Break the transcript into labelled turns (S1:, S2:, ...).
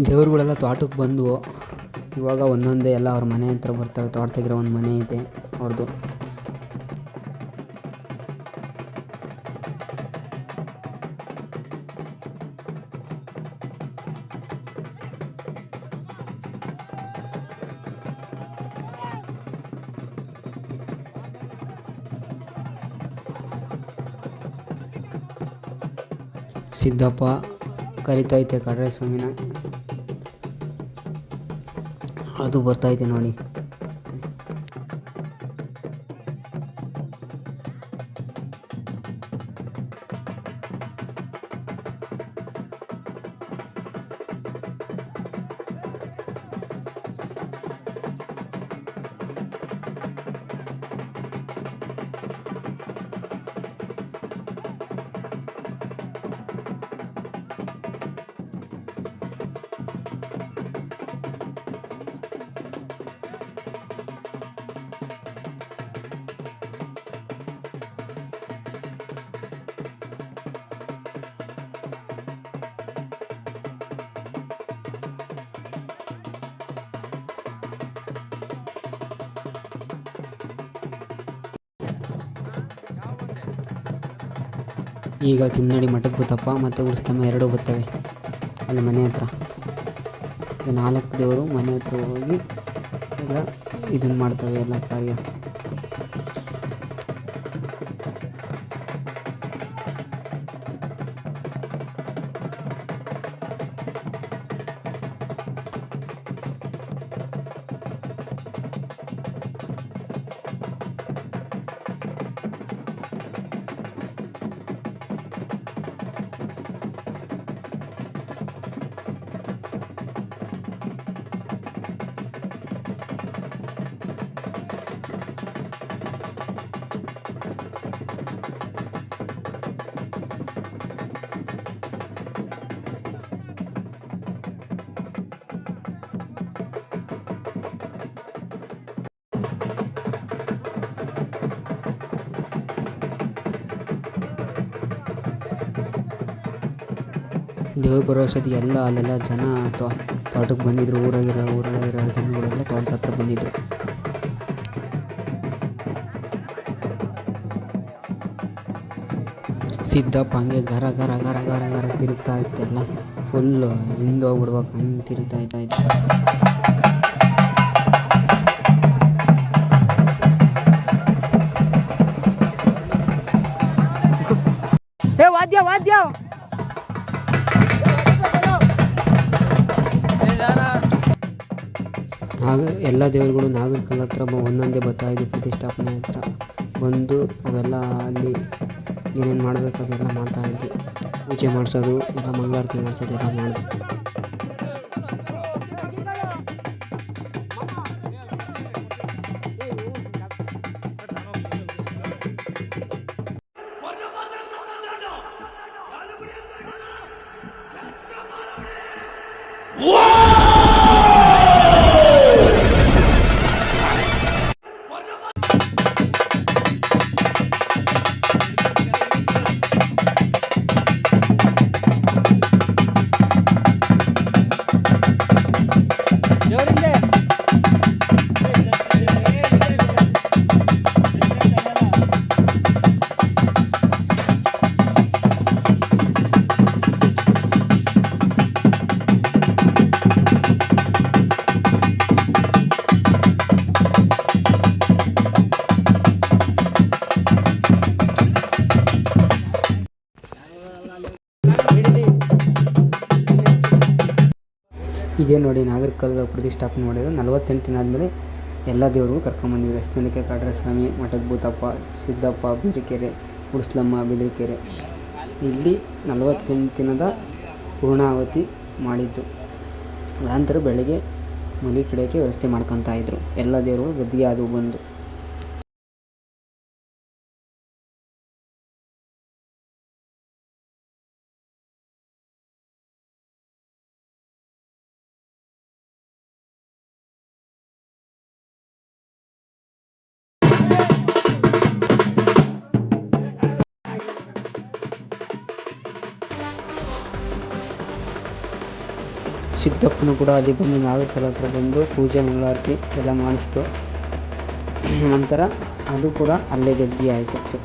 S1: ದೇವ್ರುಗಳೆಲ್ಲ ತೋಟಕ್ಕೆ ಬಂದವು. ಇವಾಗ ಒಂದೊಂದೇ ಎಲ್ಲ ಅವ್ರ ಮನೆ ಹತ್ರ ಬರ್ತವೆ. ತೋಟದಾಗಿರೋ ಒಂದು ಮನೆ ಇದೆ ಅವ್ರದ್ದು. ಸಿದ್ದಪ್ಪ ಕರಿತೈತೆ ಕಡ್ರೆ ಸ್ವಾಮಿನ, ಅದು ಬರ್ತೈತೆ ನೋಡಿ. ಈಗ ತಿಮ್ಮನಡಿ ಮಠಕ್ಕೆ ಬತ್ತಪ್ಪ ಮತ್ತು ಉಳಿಸ್ತಮ್ಮ ಎರಡೂ ಬರ್ತವೆ ಅಲ್ಲಿ ಮನೆ ಹತ್ರ. 4 ದೇವರು ಮನೆ ಹತ್ರ ಹೋಗಿ ಎಲ್ಲ ಇದನ್ನು ಮಾಡ್ತವೆ ಎಲ್ಲ ಕಾರ್ಯ. ದೇವ್ರ ಬರೋ ಅಷ್ಟೊತ್ತಿಗೆ ಎಲ್ಲ ಅಲ್ಲೆಲ್ಲ ಜನ ತೋಟಕ್ಕೆ ಬಂದಿದ್ರು. ಊರಾಗಿರೋ ಜನಗಳೆಲ್ಲ ತೋಟದ ಹತ್ರ ಬಂದಿದ್ರು. ಸಿದ್ದಪ್ಪ ಹಂಗೆ ಗರ ಗರ ಗರ ಗರ ಗರ ತಿರುಗ್ತಾ ಇತ್ತೆಲ್ಲ. ಫುಲ್ಲು ಹಿಂದೆ ಹೋಗ್ಬಿಡ್ಬೇಕು ಹಂಗೆ ತಿರುಗ್ತಾ ಇತ್ತು. ವಾದ್ಯ ವಾದ್ಯ ಎಲ್ಲ ದೇವರುಗಳು ನಾಗರಕಲ್ಲ ಹತ್ರ ಒಂದೊಂದೇ ಬರ್ತಾಯಿದ್ವು. ಪ್ರತಿಷ್ಠಾಪನೆ ಹತ್ರ ಬಂದು ಅವೆಲ್ಲ ಅಲ್ಲಿ ಏನೇನು ಮಾಡಬೇಕು ಅದೆಲ್ಲ ಮಾಡ್ತಾಯಿದ್ವಿ. ಪೂಜೆ ಮಾಡಿಸೋದು ಎಲ್ಲ, ಮಂಗಳಾರತಿ ಮಾಡಿಸೋದು ಎಲ್ಲ ಮಾಡಿದ್ವಿ. ಇದೇ ನೋಡಿ ನಾಗರಕಲ್ಲು ಪ್ರತಿಷ್ಠಾಪನೆ ಮಾಡಿದ್ರು. 48 ದಿನ ಆದಮೇಲೆ ಎಲ್ಲ ದೇವರುಗಳು ಕರ್ಕೊಂಬಂದಿದ್ರು. ಎಸ್ನಲಿಕೆ ಕಡ್ರೆ ಸ್ವಾಮಿ, ಮಠದ ಭೂತಪ್ಪ, ಸಿದ್ದಪ್ಪ, ಬೀರಿಕೆರೆ, ಉಳಿಸ್ಲಮ್ಮ, ಬಿದಿರಿಕೆರೆ. ಇಲ್ಲಿ 48 ದಿನದ ಪೂರ್ಣಾವತಿ ಮಾಡಿದ್ದು. ನಂತರ ಬೆಳಗ್ಗೆ ಮಲಿ ಕಿಡೋಕ್ಕೆ ವ್ಯವಸ್ಥೆ ಮಾಡ್ಕೊತಾ ಇದ್ರು. ಎಲ್ಲ ದೇವರುಗಳು ಗದ್ದಿಗೆ ಅದು ಬಂದು ಸಿದ್ದಪ್ಪನು ಕೂಡ ಅಲ್ಲಿ ಬಂದು ನಾಗರ ಹತ್ರ ಬಂದು ಪೂಜೆ ಮಂಗಳಾರತಿ ಎಲ್ಲ ಮಾಡಿಸ್ತು. ನಂತರ ಅದು ಕೂಡ ಅಲ್ಲೇ ಜಲ್ದಿ ಆಯ್ತಿತ್ತು.